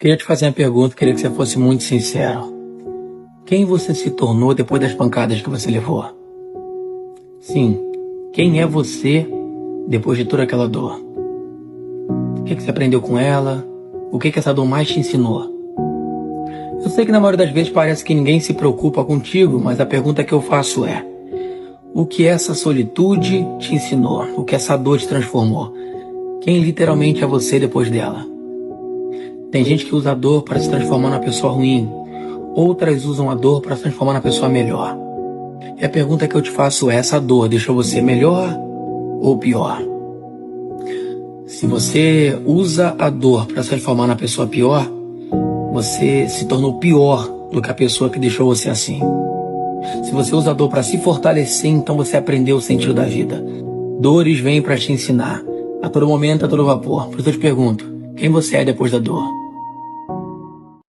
Queria te fazer uma pergunta, queria que você fosse muito sincero. Quem você se tornou depois das pancadas que você levou? Sim, quem é você depois de toda aquela dor? O que você aprendeu com ela? O que essa dor mais te ensinou? Eu sei que na maioria das vezes parece que ninguém se preocupa contigo, mas a pergunta que eu faço é: o que essa solitude te ensinou? O que essa dor te transformou? Quem literalmente é você depois dela? Tem gente que usa a dor para se transformar numa pessoa ruim. Outras usam a dor para se transformar na pessoa melhor. E a pergunta que eu te faço é: essa dor deixou você melhor ou pior? Se você usa a dor para se transformar na pessoa pior, você se tornou pior do que a pessoa que deixou você assim. Se você usa a dor para se fortalecer, então você aprendeu o sentido da vida. Dores vêm para te ensinar. A todo momento, a todo vapor. Por isso eu te pergunto: quem você é depois da dor?